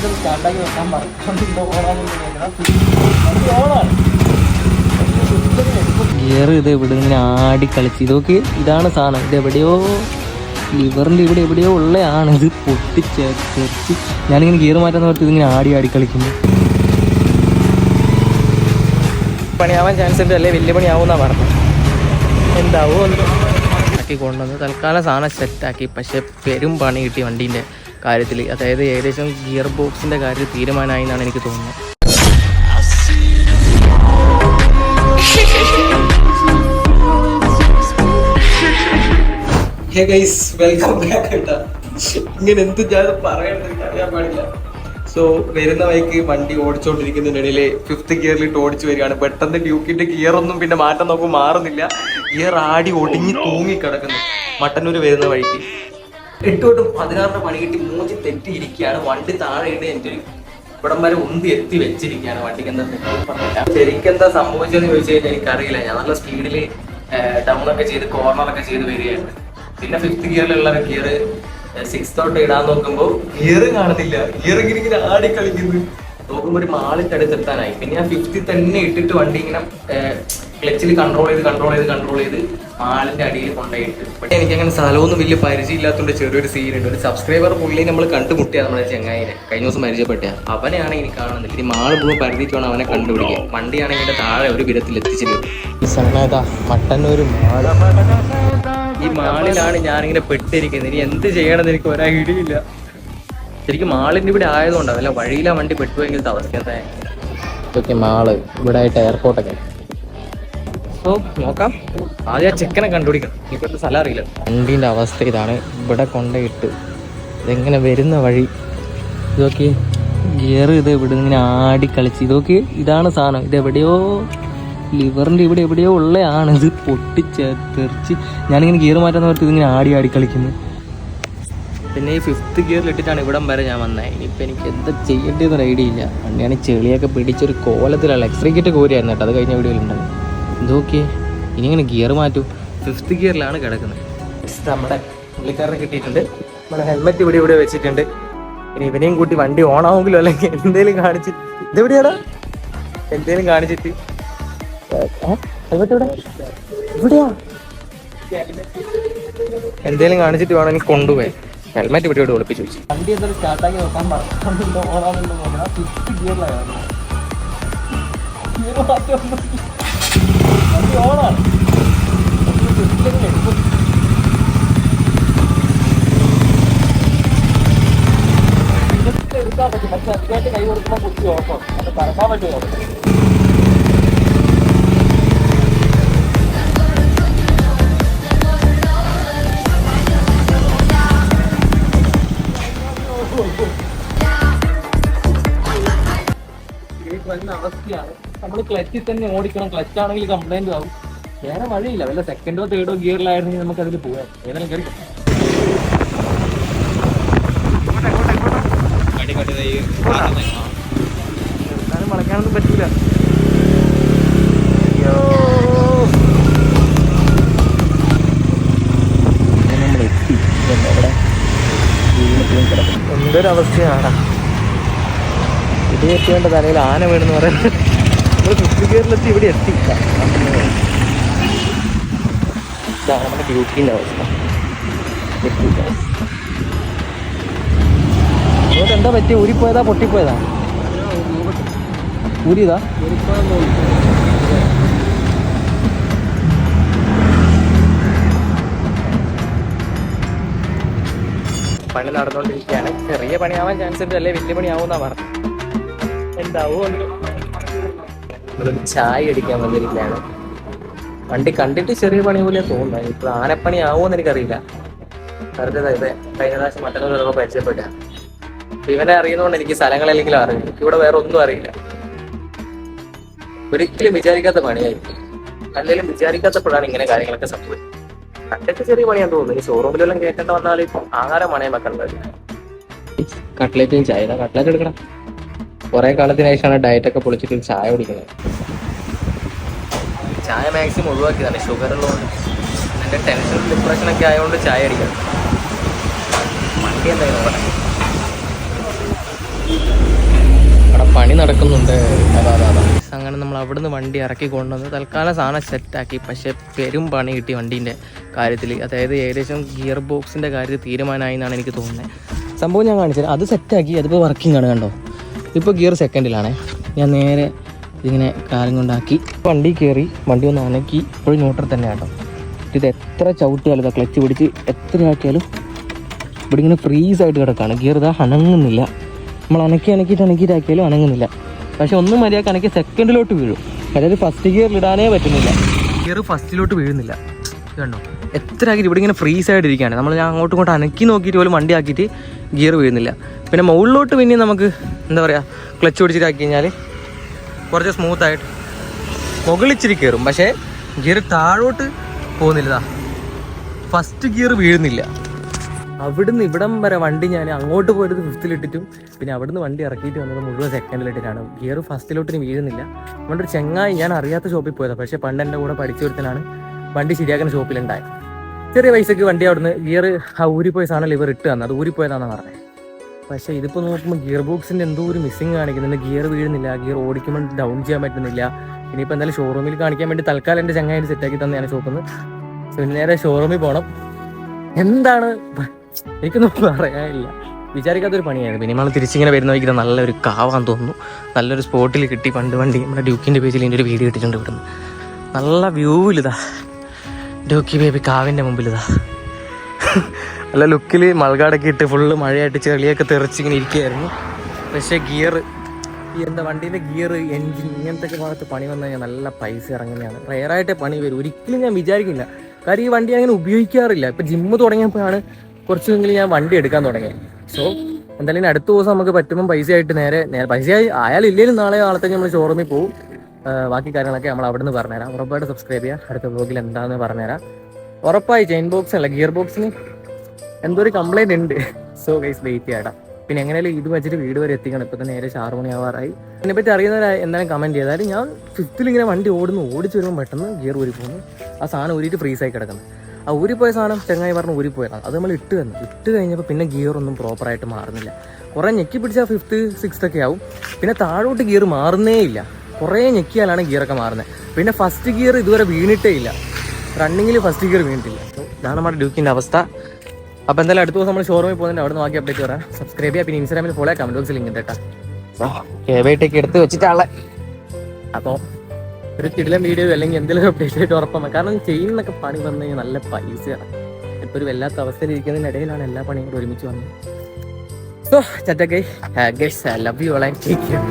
സ്റ്റാർട്ടാക്കി വെക്കാൻ ഓണാണ്. ഗിയർ ഇത് ഇവിടെ ഇങ്ങനെ ആടി കളിച്ച് ഇതൊക്കെ ഇതാണ് സാധനം. ഇത് എവിടെയോ ലിവറിൻ്റെ ഇവിടെ എവിടെയോ ഉള്ളതാണ്. ഇത് പൊട്ടിച്ചേർച്ച് ഞാനിങ്ങനെ ഗിയർ മാറ്റാൻ ഓർത്ത് ഇതിങ്ങനെ ആടി ആടി കളിക്കുന്നു. പണിയാവാൻ ചാൻസ് ഉണ്ട്, അല്ലേ വലിയ പണിയാവുമെന്നാണ് പറഞ്ഞത്. എന്താവോ ആക്കി കൊണ്ടുവന്ന് തൽക്കാലം സാധനം സെറ്റാക്കി. പക്ഷെ പെരും പണി കിട്ടി വണ്ടീൻ്റെ കാര്യത്തിൽ. അതായത് ഏകദേശം ഗിയർ ബോക്സിൻ്റെ കാര്യത്തിൽ തീരുമാനമായി എന്നാണ് എനിക്ക് തോന്നുന്നത്. ഹേ ഗൈസ്, വെൽക്കം ബാക്ക് കേട്ടോ. ഇങ്ങനെ എന്ത് ഞാൻ പറയണമെന്ന് അറിയാൻ പാടില്ല. സോ വരുന്ന വഴിക്ക് വണ്ടി ഓടിച്ചുകൊണ്ടിരിക്കുന്നതിനിടയിൽ 5th ഗിയറിലിട്ട് ഓടിച്ചു വരികയാണ്. പെട്ടെന്ന് ഡ്യൂക്കിൻ്റെ ഗിയർ ഒന്നും പിന്നെ മാറ്റം നോക്കുമ്പോൾ മാറുന്നില്ല. ഗിയർ ആടി ഒടിഞ്ഞ് തൂങ്ങി കിടക്കുന്നു. മട്ടന്നൂർ വരുന്ന വഴിക്ക് 8 തൊട്ടും 16 പണി കിട്ടി മൂഞ്ചി തെറ്റിയിരിക്കുകയാണ്. വണ്ടി താഴെ ഇട്ട് എൻ്റെ ഇവിടം വരെ ഉന്തി എത്തി വെച്ചിരിക്കുകയാണ്. വണ്ടിക്ക് എന്താ തെറ്റി ശരിക്കും എന്താ സംഭവിച്ചതെന്ന് ചോദിച്ചു കഴിഞ്ഞാൽ എനിക്കറിയില്ല. ഞാൻ നല്ല സ്പീഡിൽ ഡൗണൊക്കെ ചെയ്ത് കോർണറൊക്കെ ചെയ്ത് വരികയാണ്. പിന്നെ 5th ഗിയറിലുള്ള ഗിയർ 6th തൊട്ട് ഇടാൻ നോക്കുമ്പോൾ ഗിയർ കാണുന്നില്ല. ഗിയർ ഇങ്ങനെ ആടി കളിക്കുന്നു. നോക്കുമ്പോൾ ഒരു മാളിൻ്റെ അടുത്തെത്താനായി. പിന്നെ ഞാൻ 5th തന്നെ ഇട്ടിട്ട് വണ്ടി ഇങ്ങനെ ക്ലച്ചിൽ കൺട്രോൾ ചെയ്ത് മാളിൻ്റെ അടിയിൽ കൊണ്ടുപോയിട്ട്. പക്ഷേ എനിക്കങ്ങനെ സ്ഥലമൊന്നും വലിയ പരിചയമില്ലാത്തതുകൊണ്ട് ചെറിയൊരു സീനുണ്ട്. ഒരു സബ്സ്ക്രൈബർ പുള്ളി നമ്മൾ കണ്ടുമുട്ടിയാണ് നമ്മുടെ ചെങ്ങായിനെ കഴിഞ്ഞ ദിവസം പരിചയപ്പെട്ട. അവനെയാണ് എനിക്ക് കാണുന്നില്ല. ഇനി മാള് മുഴുവൻ പരിധിച്ച് വേണം അവനെ കണ്ടുപിടിക്കുക. വണ്ടിയാണെങ്കിൽ എൻ്റെ താഴെ ഒരു വിധത്തിൽ എത്തിച്ചിട്ടുണ്ട്. ഈ സമയത്താ മട്ടന്നൂർ മാള. ഈ മാളിലാണ് ഞാനിങ്ങനെ പെട്ടിരിക്കുന്നത്. ഇനി എന്ത് ചെയ്യണമെന്ന് എനിക്ക് ഒരാ ഐഡിയയില്ല. ശരിക്കും മാളിൻ്റെ ഇവിടെ ആയതുകൊണ്ടാണ്. അല്ല വഴിയിലാ വണ്ടി പെട്ടുപോയെങ്കിലത്തെ അവസ്ഥ എന്താ. ഇതൊക്കെ മാള് ഇവിടെ ആയിട്ട് എയർപോർട്ടൊക്കെ. സോ നോക്കാം. ആദ്യം ആ ചെക്കനെ കണ്ടുപിടിക്കണം. ഇപ്പോഴത്തെ സ്ഥലം അറിയില്ല. വണ്ടീൻ്റെ അവസ്ഥ ഇതാണ്. ഇവിടെ കൊണ്ടുപോയിട്ട് ഇതെങ്ങനെ വരുന്ന വഴി. ഇതൊക്കെ ഗിയർ ഇത് ഇവിടെ ഇങ്ങനെ ആടി കളിച്ച് ഇതൊക്കെ ഇതാണ് സാധനം. ഇത് എവിടെയോ ലിവറിൻ്റെ ഇവിടെ എവിടെയോ ഉള്ളതാണ്. ഇത് പൊട്ടിച്ചേർച്ച് ഞാനിങ്ങനെ ഗിയർ മാറ്റാൻ ഓർത്ത് ഇതിങ്ങനെ ആടി ആടി കളിക്കുന്നു. പിന്നെ ഈ 5th ഗിയറിലിട്ടിട്ടാണ് ഇവിടം വരെ ഞാൻ വന്നത്. ഇനിയിപ്പോൾ എനിക്ക് എന്താ ചെയ്യേണ്ടതെന്നൊരു ഐഡിയ ഇല്ല. വണ്ടിയാണ് ചെളിയൊക്കെ പിടിച്ചൊരു കോലത്തിലുള്ള എക്സ്ട്രീക്കിട്ട് കോരിയായിരുന്നു കേട്ടോ. അത് കഴിഞ്ഞ വീഡിയോയിലുണ്ടാകും. ഇതൊക്കെ ഇനി ഇങ്ങനെ ഗിയർ മാറ്റും. 5th ഗിയറിലാണ് കിടക്കുന്നത്. നമ്മുടെ പുള്ളിക്കാരനെ കിട്ടിയിട്ടുണ്ട്. നമ്മുടെ ഹെൽമെറ്റ് ഇവിടെ വെച്ചിട്ടുണ്ട്. ഇനി ഇവനെയും കൂട്ടി വണ്ടി ഓണാവുമെങ്കിലോ അല്ലെങ്കിൽ എന്തേലും കാണിച്ചിട്ട് ഇതെവിടെയാടാ എന്തേലും കാണിച്ചിട്ട് ഹെൽമെറ്റ് ഇവിടെയാ എന്തേലും കാണിച്ചിട്ട് വേണം എനിക്ക് കൊണ്ടുപോയി. ഹെൽമെറ്റ് ഇവിടെ ഒളിപ്പിച്ച് വെച്ചു. വണ്ടി എന്തായാലും സ്റ്റാർട്ടാക്കി വെക്കാൻ പറഞ്ഞിട്ടുണ്ടോ ഓണാവുന്നുണ്ടോ നോക്കണം. 5th ഗിയറിലാണ് വണ്ടി ഓണാണ്. ഇതൊക്കെ എടുക്കാൻ പറ്റും. പക്ഷെ അതിനായിട്ട് കൈ കൊടുക്കുമ്പോൾ കുത്തി ഓർക്കണം. അത് പറക്കാൻ പറ്റുമോ? വരുന്ന അവസ്ഥയാണ്. നമ്മൾ ക്ലച്ചിൽ തന്നെ ഓടിക്കണം. ക്ലച്ച് ആണെങ്കിൽ കംപ്ലൈന്റ് ആവും. വേറെ വഴിയില്ല. വല്ല 2nd or 3rd ഗിയറിലായിരുന്നെങ്കിൽ നമുക്ക് അതിൽ പോകാം. ഏതെങ്കിലും കയറി എടുക്കാനും വളയ്ക്കാനൊന്നും പറ്റില്ല. നമ്മളെത്തി അവിടെ എന്തൊരവസ്ഥയാണ്. ഇത് എത്തിയേണ്ട തലയിൽ ആന വീണെന്ന് പറയുന്നത്. നമ്മൾ 5th ഗിയറിലെത്തി ഇവിടെ എത്തിയില്ല. ഇതാണ് നമ്മുടെ ഡ്യൂക്കിൻ്റെ അവസ്ഥ. അതുകൊണ്ട് എന്താ പറ്റിയ ഊരിപ്പോയതാ പൊട്ടിപ്പോയതാ? ഊരിയതാ? പണി നടന്നുകൊണ്ടിരിക്കുകയാണ്. ചെറിയ പണിയാവാൻ ചാൻസ് ഉണ്ട്, അല്ലെ വലിയ പണിയാവുമെന്നാ പറഞ്ഞത്. എന്താവോ ചായ അടിക്കാൻ വന്നിരിക്കുകയാണ്. വണ്ടി കണ്ടിട്ട് ചെറിയ പണി പോലെ തോന്നുന്നത്. ഇപ്പോൾ ആനപ്പണി ആവുമെന്ന് എനിക്കറിയില്ല. വെറുതെ ഇത് കഴിഞ്ഞ പ്രാവശ്യം മറ്റൊരു പരിചയപ്പെട്ട ഇവനെ അറിയുന്നതുകൊണ്ട് എനിക്ക് സ്ഥലങ്ങളല്ലെങ്കിലും അറിയില്ല. എനിക്കിവിടെ വേറെ ഒന്നും അറിയില്ല. ഒരിക്കലും വിചാരിക്കാത്ത പണിയായിരിക്കും. അല്ലെങ്കിലും വിചാരിക്കാത്തപ്പോഴാണ് ഇങ്ങനെ കാര്യങ്ങളൊക്കെ സംഭവിച്ചത്. കണ്ടിട്ട് ചെറിയ പണിയാന്ന് തോന്നുന്നു. ഈ ഷോറൂമിലെല്ലാം കേട്ടിട്ട് വന്നാൽ ആഹാരം പണയം വെക്കേണ്ടത്. കട്ട്ലേറ്റും ചായ. കട്ട്ലേറ്റ് എടുക്കണം. കുറെ കാലത്തിന് ശേഷമാണ് ഡയറ്റൊക്കെ പൊളിച്ചിട്ട് ചായ കുടിക്കുന്നത്. ചായ മാക്സിമം ഒഴിവാക്കിയതാണ്. ഷുഗർ ഉള്ളതുകൊണ്ട് എൻ്റെ ടെൻഷനും ഡിപ്രഷനൊക്കെ ആയതുകൊണ്ട് ചായ അടിക്കണം. വണ്ടി എന്തായാലും പണി നടക്കുന്നുണ്ട്. അങ്ങനെ നമ്മൾ അവിടുന്ന് വണ്ടി ഇറക്കി കൊണ്ടുവന്ന് തൽക്കാലം സാധനം സെറ്റാക്കി. പക്ഷേ പെരും പണി കിട്ടി വണ്ടീൻ്റെ കാര്യത്തിൽ. അതായത് ഏകദേശം ഗിയർ ബോക്സിൻ്റെ കാര്യത്തിൽ തീരുമാനമായി എന്നാണ് എനിക്ക് തോന്നുന്നത്. സംഭവം ഞാൻ കാണിച്ചത് അത് സെറ്റാക്കി. അതിപ്പോൾ വർക്കിംഗ് ആണ്, കണ്ടോ. ഇപ്പോൾ ഗിയർ സെക്കൻഡിലാണേ. ഞാൻ നേരെ ഇതിങ്ങനെ കാലം കൊണ്ടാക്കി വണ്ടി കയറി വണ്ടി ഒന്ന് അനക്കി. ഇപ്പോഴും ന്യൂട്രൽ തന്നെ കേട്ടോ. ഇത് എത്ര ചവിട്ടിയാലും ഇതാ ക്ലച്ച് പിടിച്ച് എത്ര ആക്കിയാലും ഇവിടെ ഇങ്ങനെ ഫ്രീസായിട്ട് കിടക്കുകയാണ്. ഗിയർ ഇതാ അനങ്ങുന്നില്ല. നമ്മൾ അനക്കിയിട്ടാക്കിയാലും അനങ്ങുന്നില്ല. പക്ഷെ ഒന്നും മര്യാദക്ക് അനക്കി സെക്കൻഡിലോട്ട് വീഴും. അതായത് ഫസ്റ്റ് ഗിയറിൽ ഇടാനേ പറ്റുന്നില്ല. ഗിയർ ഫസ്റ്റിലോട്ട് വീഴുന്നില്ല. കണ്ടോ എത്ര ആക്കിയിട്ട് ഇവിടെ ഇങ്ങനെ ഫ്രീസായിട്ട് ഇരിക്കുകയാണ്. ഞാൻ അങ്ങോട്ടും ഇങ്ങോട്ടും അനക്കി നോക്കിയിട്ട് പോലും വണ്ടി ആക്കിയിട്ട് ഗിയർ വീഴുന്നില്ല. പിന്നെ മുകളിലോട്ട് പിന്നെ നമുക്ക് എന്താ പറയുക ക്ലച്ച് പിടിച്ചിട്ടാക്കി കഴിഞ്ഞാൽ കുറച്ച് സ്മൂത്തായിട്ട് മുകളിച്ചിരി കയറും. പക്ഷേ ഗിയർ താഴോട്ട് പോകുന്നില്ല. ഫസ്റ്റ് ഗിയർ വീഴുന്നില്ല. അവിടുന്ന് ഇവിടം വരെ വണ്ടി ഞാൻ അങ്ങോട്ട് പോയത് ഫിഫ്ത്തിലിട്ടിട്ടും പിന്നെ അവിടുന്ന് വണ്ടി ഇറക്കിയിട്ട് വന്നത് മുഴുവൻ സെക്കൻഡിലിട്ടിട്ടാണ്. ഗിയർ ഫസ്റ്റിലോട്ടിന് വീഴുന്നില്ല. നമ്മുടെ ഒരു ചെങ്ങായി ഞാൻ അറിയാത്ത ഷോപ്പിൽ പോയതാണ്. പക്ഷേ പണ്ട് എൻ്റെ കൂടെ പഠിച്ചൊരുത്തനാണ് വണ്ടി ശരിയാക്കുന്ന ഷോപ്പിലുണ്ടായത്. ചെറിയ പൈസക്ക് വണ്ടി അവിടുന്ന് ഗിയർ ഊരിപ്പോയ സാധനം ലിവർ ഇട്ട് തന്നത്. അത് ഊരിപ്പോയതാണെന്ന് പറഞ്ഞത്. പക്ഷേ ഇതിപ്പോൾ നോക്കുമ്പോൾ ഗിയർ ബോക്സിൻ്റെ എന്തോ ഒരു മിസ്സിങ് കാണിക്കുന്നുണ്ട്. ഗിയർ വീഴുന്നില്ല. ഗിയർ ഓടിക്കുമ്പോൾ ഡൗൺ ചെയ്യാൻ പറ്റുന്നില്ല. ഇനിയിപ്പോൾ എന്തായാലും ഷോറൂമിൽ കാണിക്കാൻ വേണ്ടി തൽക്കാലം എൻ്റെ ചങ്ങായി സെറ്റാക്കി തന്നെയാണ് ഷോപ്പിൽ നിന്ന്. സോ ഇനി നേരെ ഷോറൂമിൽ പോകണം. എന്താണ് എനിക്കൊന്നും പറയാനില്ല. വിചാരിക്കാത്തൊരു പണിയായിരുന്നു. പിന്നെ നമ്മൾ തിരിച്ചിങ്ങനെ വരുന്ന വഴിക്ക് നല്ലൊരു കാവാന്ന് തോന്നുന്നു. നല്ലൊരു സ്പോട്ടിൽ കിട്ടി. പണ്ട് വണ്ടി നമ്മുടെ ഡ്യൂക്കിൻ്റെ പേജിൽ ഇതിൻ്റെ ഒരു വീഡിയോ ഇട്ടിട്ടുണ്ട്. ഇവിടുന്ന് നല്ല വ്യൂവിലിതാ ഡ്യൂക്കി ബേബി കാവിൻ്റെ മുമ്പിലിതാ നല്ല ലുക്കിൽ മൾഗാടൊക്കെ ഇട്ട് ഫുള്ള് മഴയായിട്ട് ചെളിയൊക്കെ തെറിച്ചിങ്ങനെ ഇരിക്കുകയായിരുന്നു. പക്ഷേ ഗിയർ എന്താ വണ്ടീൻ്റെ ഗിയർ എൻജിൻ ഇങ്ങനത്തെ ഭാഗത്ത് പണി വന്നു കഴിഞ്ഞാൽ നല്ല പൈസ ഇറങ്ങുന്നതാണ്. റയറായിട്ടേ പണി വരും. ഒരിക്കലും ഞാൻ വിചാരിക്കില്ല. കാര്യം ഈ വണ്ടി അങ്ങനെ ഉപയോഗിക്കാറില്ല. ഇപ്പം ജിമ്മ് തുടങ്ങിയപ്പോഴാണ് കുറച്ചെങ്കിലും ഞാൻ വണ്ടി എടുക്കാൻ തുടങ്ങിയത്. സോ എന്തായാലും അടുത്ത ദിവസം നമുക്ക് പറ്റുമ്പോൾ പൈസ ആയിട്ട് നേരെ പൈസ ആയാലും ഇല്ലെങ്കിലും നാളത്തേക്ക് നമ്മൾ ഷോറൂമിൽ പോകും. ബാക്കി കാര്യങ്ങളൊക്കെ നമ്മൾ അവിടെ നിന്ന് പറഞ്ഞുതരാം. ഉറപ്പായിട്ട് സബ്സ്ക്രൈബ് ചെയ്യുക. അടുത്ത വ്ലോഗിൽ എന്താണെന്ന് പറഞ്ഞുതരാം. ഉറപ്പായി ചെയിൻ ബോക്സ് അല്ല ഗിയർ ബോക്സിന് എന്തോ ഒരു കംപ്ലൈൻറ്റ് ഉണ്ട്. സോ ഗൈസ് വെയിറ്റ് ചെയ്യാം. പിന്നെ എങ്ങനെയാലും ഇത് വെച്ചിട്ട് വീട് വരെ എത്തിക്കണം. ഇപ്പോൾ തന്നെ ഏകദേശം 6 മണിയാവാറായി. ഇതിനെപ്പറ്റി അറിയുന്നവർ എന്തായാലും കമൻറ്റ് ചെയ്താൽ. ഞാൻ ഫിഫ്ത്തിൽ ഇങ്ങനെ വണ്ടി ഓടിച്ച് വരുമ്പോൾ പെട്ടെന്ന് ഗിയർ ഊരി പോകുന്നു. ആ സാധനം ഊരിയിട്ട് ഫ്രീസായി കിടക്കുന്നത്. ആ ഊരിപ്പോയ സാധനം ചങ്ങായി പറഞ്ഞ് ഊരിപ്പോയതാണ്. അത് നമ്മൾ ഇട്ട് കഴിഞ്ഞപ്പോൾ പിന്നെ ഗിയർ ഒന്നും പ്രോപ്പറായിട്ട് മാറുന്നില്ല. കുറേ ഞെക്കി പിടിച്ചാൽ 5th 6th ഒക്കെ ആവും. പിന്നെ താഴോട്ട് ഗിയർ മാറുന്നേ ഇല്ല. കുറേ ഞെക്കിയാലാണ് ഗിയറൊക്കെ മാറുന്നത്. പിന്നെ ഫസ്റ്റ് ഗിയർ ഇതുവരെ വീണിട്ടേ ഇല്ല. റണ്ണിങ്ങിൽ ഫസ്റ്റ് ഗിയർ വീണിട്ടില്ല. ഇതാണ് നമ്മുടെ ഡ്യൂക്കിൻ്റെ അവസ്ഥ. അപ്പോൾ എന്തായാലും അടുത്ത ദിവസം നമ്മൾ ഷോറൂമിൽ പോകുന്നുണ്ട്. അവിടെ നിന്ന് ബാക്കി അപ്ഡേറ്റ് പറയാം. സബ്സ്ക്രൈബ് ചെയ്യുക. പിന്നെ ഇൻസ്റ്റാഗ്രാമിൽ ഫോളോ ചെയ്യാം. കമന്റ് ബോക്സിൽ ലിങ്ക് ഉണ്ട് കേട്ടോ. കേബിട്ടൊക്കെ എടുത്ത് വെച്ചിട്ടാളെ. അപ്പോൾ ഒരു കിടിലം വീഡിയോ അല്ലെങ്കിൽ എന്തെങ്കിലും അപ്ഡേറ്റ് ആയിട്ട് ഉറപ്പാണ്. കാരണം ചെയ്യുന്നൊക്കെ പണി വന്നു കഴിഞ്ഞാൽ നല്ല പൈസയാണ്. ഇപ്പോൾ ഒരു വല്ലാത്ത അവസ്ഥയിൽ ഇരിക്കുന്നതിനിടയിലാണ് എല്ലാ പണിയും കൂടെ ഒരുമിച്ച് വന്നത്. സോ ചാറ്റാ guys, love you all and take care.